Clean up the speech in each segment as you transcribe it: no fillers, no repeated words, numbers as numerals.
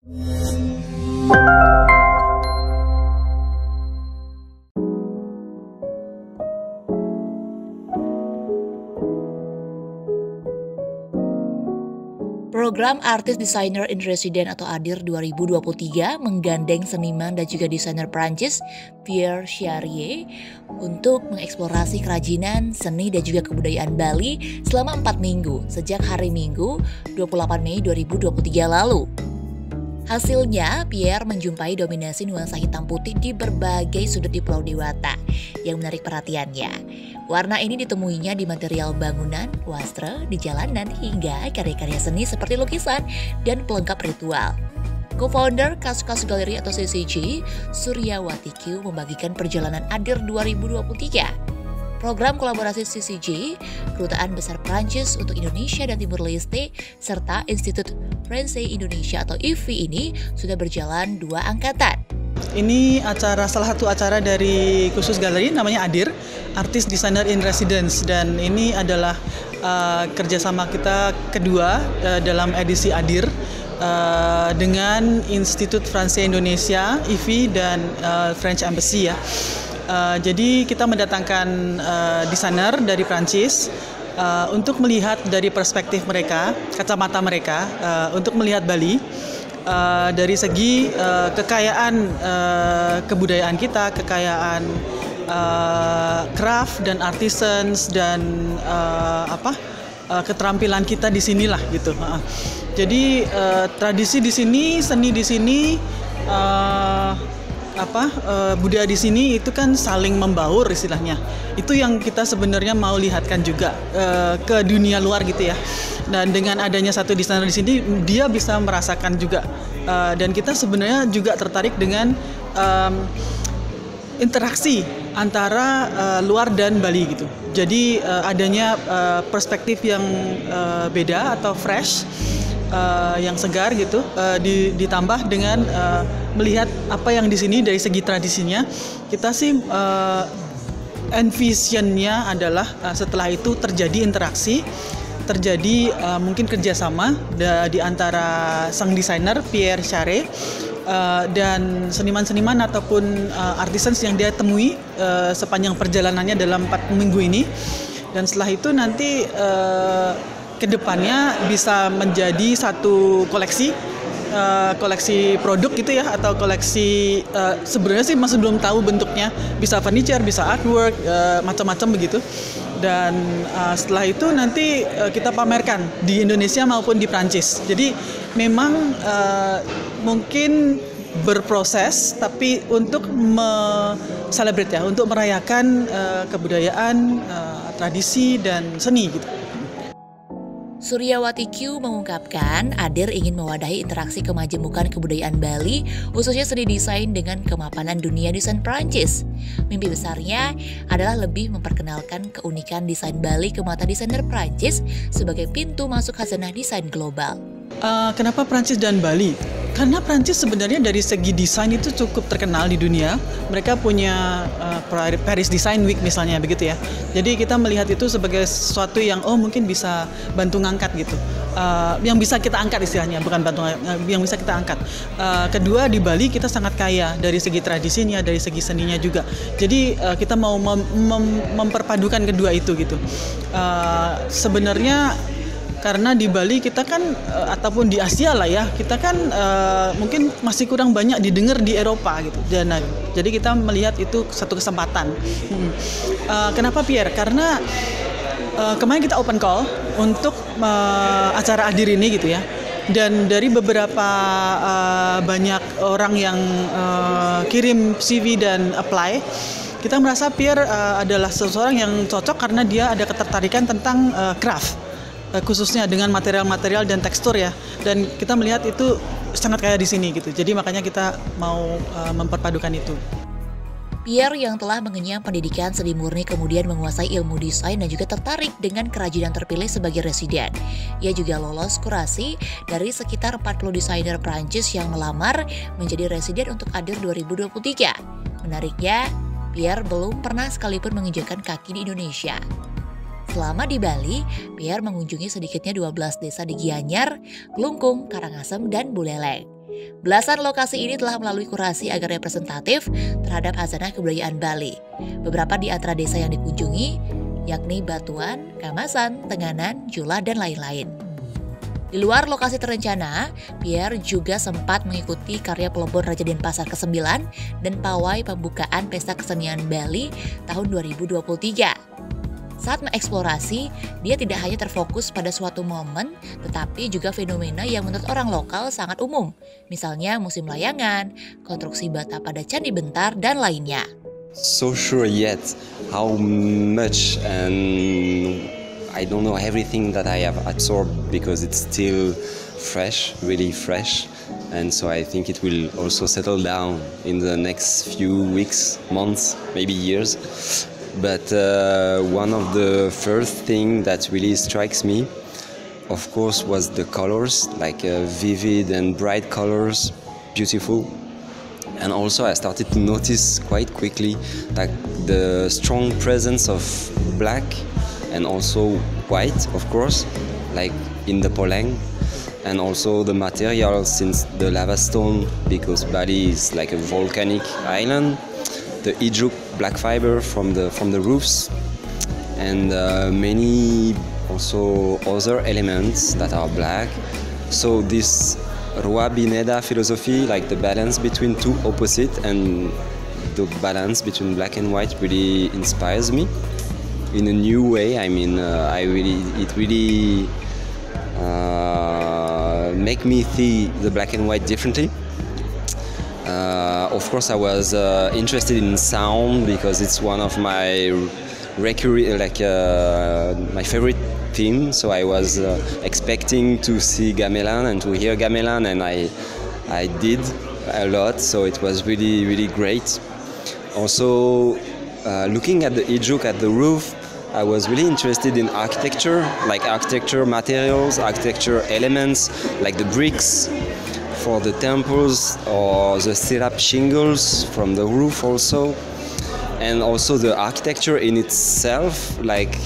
Program Artist Designer in Residence atau ADIR 2023 menggandeng seniman dan juga desainer Prancis Pierre Charrier untuk mengeksplorasi kerajinan, seni dan juga kebudayaan Bali selama 4 minggu sejak hari Minggu 28 Mei 2023 lalu. Hasilnya, Pierre menjumpai dominasi nuansa hitam putih di berbagai sudut di Pulau Dewata yang menarik perhatiannya. Warna ini ditemuinya di material bangunan, wastra, di jalanan, hingga karya-karya seni seperti lukisan dan pelengkap ritual. Co-founder Kas Gallery atau CCG, Suryawati Q membagikan perjalanan ADIR 2023. Program kolaborasi CCG, Kedutaan Besar Prancis untuk Indonesia dan Timur Leste, serta Institut Français Indonesia atau IFI ini sudah berjalan 2 angkatan. Ini salah satu acara dari Khusus Gallery, namanya ADIR, Artist Designer in Residence, dan ini adalah kerjasama kita kedua dalam edisi ADIR dengan Institut Français Indonesia, IFI, dan French Embassy ya. Jadi kita mendatangkan desainer dari Prancis untuk melihat dari perspektif mereka, kacamata mereka, untuk melihat Bali dari segi kekayaan kebudayaan kita, kekayaan craft dan artisans dan keterampilan kita di sinilah gitu. Jadi tradisi di sini, seni di sini, budaya di sini itu kan saling membaur istilahnya. Itu yang kita sebenarnya mau lihatkan juga ke dunia luar gitu ya. Dan dengan adanya satu desainer di sini, dia bisa merasakan juga. Dan kita sebenarnya juga tertarik dengan interaksi antara luar dan Bali gitu. Jadi adanya perspektif yang beda atau fresh, yang segar gitu, ditambah dengan melihat apa yang di sini dari segi tradisinya. Kita sih envisionnya adalah setelah itu terjadi interaksi, terjadi mungkin kerjasama di antara sang desainer Pierre Charrier dan seniman-seniman ataupun artisans yang dia temui sepanjang perjalanannya dalam 4 minggu ini. Dan setelah itu nanti kedepannya bisa menjadi satu koleksi produk gitu ya, atau koleksi sebenarnya sih masih belum tahu bentuknya, bisa furniture, bisa artwork, macam-macam begitu. Dan setelah itu nanti kita pamerkan di Indonesia maupun di Prancis. Jadi memang mungkin berproses, tapi untuk celebrate ya, untuk merayakan kebudayaan, tradisi dan seni gitu. Suryawati Q mengungkapkan ADIR ingin mewadahi interaksi kemajemukan kebudayaan Bali, khususnya seni desain dengan kemapanan dunia desain Prancis. Mimpi besarnya adalah lebih memperkenalkan keunikan desain Bali ke mata desainer Prancis sebagai pintu masuk khazanah desain global. Kenapa Prancis dan Bali? Karena Prancis sebenarnya dari segi desain itu cukup terkenal di dunia. Mereka punya Paris Design Week misalnya begitu ya. Jadi kita melihat itu sebagai sesuatu yang mungkin bisa bantu ngangkat gitu. Yang bisa kita angkat istilahnya, bukan bantu, yang bisa kita angkat. Kedua, di Bali kita sangat kaya dari segi tradisinya, dari segi seninya juga. Jadi kita mau memperpadukan kedua itu gitu. Sebenarnya karena di Bali kita kan ataupun di Asia lah ya, kita kan mungkin masih kurang banyak didengar di Eropa gitu. Jadi kita melihat itu satu kesempatan. Kenapa Pierre? Karena kemarin kita open call untuk acara ADIR ini gitu ya. Dan dari beberapa banyak orang yang kirim CV dan apply, kita merasa Pierre adalah seseorang yang cocok karena dia ada ketertarikan tentang craft, khususnya dengan material-material dan tekstur ya. Dan kita melihat itu sangat kaya di sini gitu. Jadi makanya kita mau memperpadukan itu. Pierre yang telah mengenyam pendidikan seni murni kemudian menguasai ilmu desain dan juga tertarik dengan kerajinan terpilih sebagai residen. Ia juga lolos kurasi dari sekitar 40 desainer Prancis yang melamar menjadi residen untuk ADIR 2023. Menariknya, Pierre belum pernah sekalipun menginjakan kaki di Indonesia. Selama di Bali, Pierre mengunjungi sedikitnya 12 desa di Gianyar, Klungkung, Karangasem, dan Buleleng. Belasan lokasi ini telah melalui kurasi agar representatif terhadap hazanah kebudayaan Bali. Beberapa di antara desa yang dikunjungi yakni Batuan, Kamasan, Tenganan, Jula, dan lain-lain. Di luar lokasi terencana, Pierre juga sempat mengikuti karya pelopor Raja Denpasar ke-9 dan pawai pembukaan Pesta Kesenian Bali tahun 2023. Saat mengeksplorasi, dia tidak hanya terfokus pada suatu momen, tetapi juga fenomena yang menurut orang lokal sangat umum. Misalnya musim layangan, konstruksi bata pada Candi Bentar, dan lainnya. So sure yet how much and I don't know everything that I have absorbed because it's still fresh, really fresh. And so I think it will also settle down in the next few weeks, months, maybe years. But one of the first thing that really strikes me, of course, was the colors, like vivid and bright colors, beautiful. And also I started to notice quite quickly like the strong presence of black and also white, of course, like in the poleng, and also the material since the lava stone, because Bali is like a volcanic island, the ijuk black fiber from the roofs, and many also other elements that are black. So this Rua Bineda philosophy, like the balance between two opposites and the balance between black and white, really inspires me in a new way. I mean, it really make me see the black and white differently. Of course, I was interested in sound because it's one of my recurring, my favorite theme. So I was expecting to see gamelan and to hear gamelan, and I did a lot. So it was really, really great. Also, looking at the ijuk at the roof, I was really interested in architecture, like architecture materials, architecture elements, like the bricks for the temples or the syrup shingles from the roof also. And also the architecture in itself, like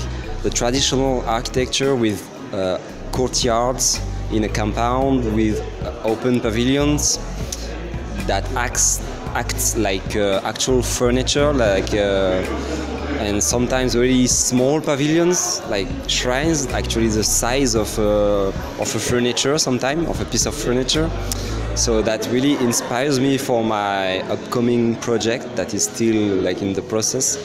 the traditional architecture with courtyards in a compound with open pavilions that acts like actual furniture, like and sometimes very small pavilions, like shrines, actually the size of a furniture, sometimes of a piece of furniture. So that really inspires me for my upcoming project that is still like in the process.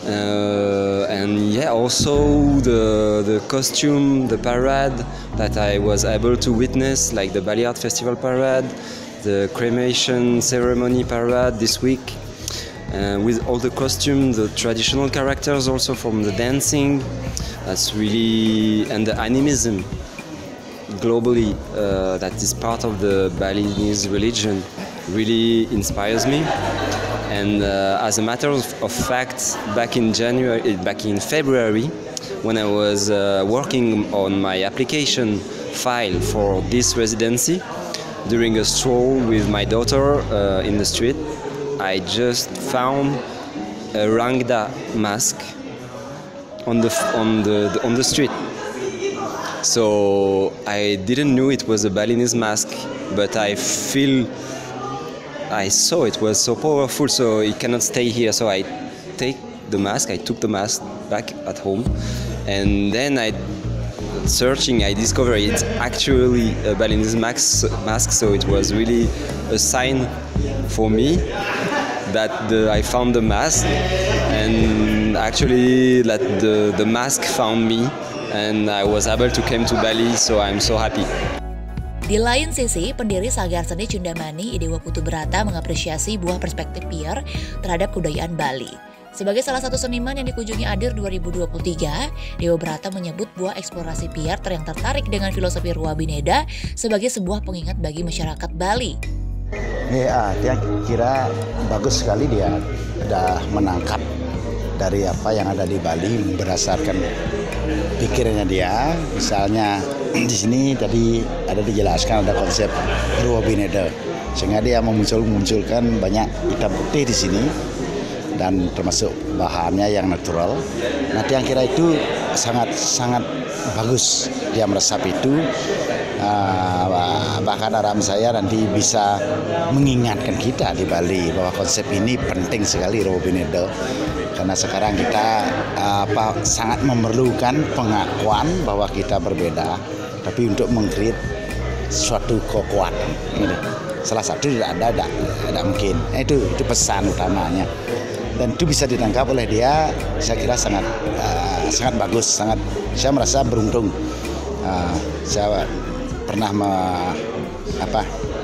And yeah, also the costume, the parade that I was able to witness, like the Bali Art Festival parade, the cremation ceremony parade this week, with all the costumes, the traditional characters also from the dancing. That's really, and the animism globally that is part of the Balinese religion really inspires me. And as a matter of fact, back in February, when I was working on my application file for this residency, during a stroll with my daughter in the street, I just found a Rangda mask on the street. So I didn't know it was a Balinese mask, but I saw it was so powerful, so it cannot stay here. So I took the mask back at home, and then I discovered it's actually a Balinese mask. So it was really a sign for me that I found the mask, and actually that the mask found me, and I was able to come to Bali. So I'm so happy. Di lain sisi, pendiri Sanggar Seni Cundamani Idewa Putu Berata mengapresiasi buah perspektif Pierre terhadap kebudayaan Bali. Sebagai salah satu seniman yang dikunjungi Adir 2023, Dewa Berata menyebut buah eksplorasi Pierre yang tertarik dengan filosofi Rua Bineda sebagai sebuah pengingat bagi masyarakat Bali. Ya, dia kira bagus sekali dia sudah menangkap dari apa yang ada di Bali berdasarkan pikirannya dia. Misalnya di sini tadi ada dijelaskan ada konsep Rua Bineda, sehingga dia memunculkan banyak hitam putih di sini dan termasuk bahannya yang natural. Nah, yang kira itu sangat bagus dia meresap itu. Bahkan harapan saya nanti bisa mengingatkan kita di Bali bahwa konsep ini penting sekali Robinedo, karena sekarang kita sangat memerlukan pengakuan bahwa kita berbeda, tapi untuk mengkreat suatu kekuatan ini salah satu tidak mungkin. Itu pesan utamanya, dan itu bisa ditangkap oleh dia. Saya kira sangat bagus, saya merasa beruntung. Saya pernah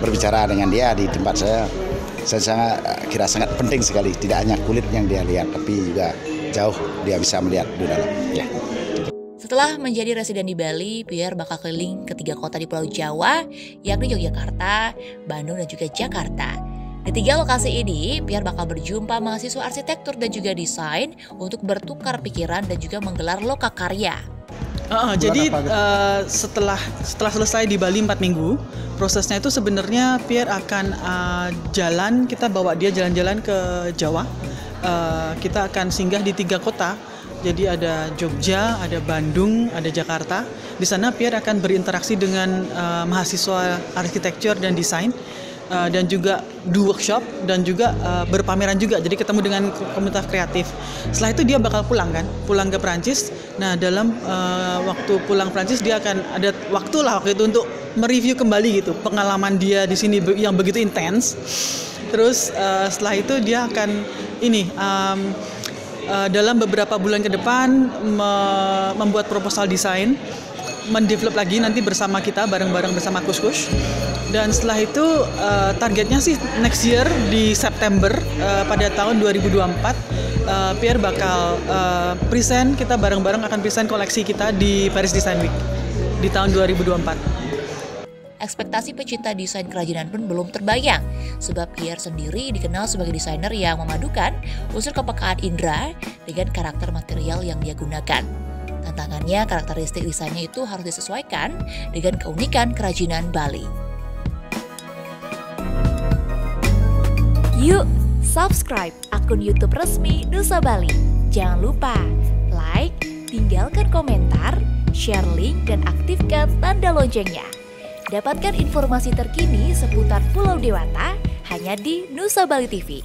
berbicara dengan dia di tempat saya kira sangat penting sekali, tidak hanya kulit yang dia lihat, tapi juga jauh dia bisa melihat di dalam. Ya. Setelah menjadi residen di Bali, Pierre bakal keliling ke 3 kota di Pulau Jawa, yakni Yogyakarta, Bandung, dan juga Jakarta. Di 3 lokasi ini, Pierre bakal berjumpa mahasiswa arsitektur dan juga desain untuk bertukar pikiran dan juga menggelar lokakarya. Jadi setelah selesai di Bali 4 minggu, prosesnya itu sebenarnya Pierre akan kita bawa dia jalan-jalan ke Jawa. Kita akan singgah di 3 kota. Jadi ada Jogja, ada Bandung, ada Jakarta. Di sana Pierre akan berinteraksi dengan mahasiswa arsitektur dan desain. Dan juga do workshop dan juga berpameran juga, jadi ketemu dengan komunitas kreatif. Setelah itu dia bakal pulang ke Prancis. Nah, dalam waktu pulang Prancis dia akan ada waktu itu untuk mereview kembali gitu pengalaman dia di sini yang begitu intens. Terus setelah itu dia akan dalam beberapa bulan ke depan membuat proposal desain, mendevelop lagi nanti bersama kita bareng-bareng bersama Kuskus. Dan setelah itu targetnya sih next year di September pada tahun 2024 Pierre bakal present, kita bareng-bareng akan present koleksi kita di Paris Design Week di tahun 2024. Ekspektasi pecinta desain kerajinan pun belum terbayang, sebab Pierre sendiri dikenal sebagai desainer yang memadukan unsur kepekaan indera dengan karakter material yang dia gunakan. Tantangannya, karakteristik desainnya itu harus disesuaikan dengan keunikan kerajinan Bali. Yuk, subscribe akun YouTube resmi Nusa Bali. Jangan lupa like, tinggalkan komentar, share link, dan aktifkan tanda loncengnya. Dapatkan informasi terkini seputar Pulau Dewata hanya di Nusa Bali TV.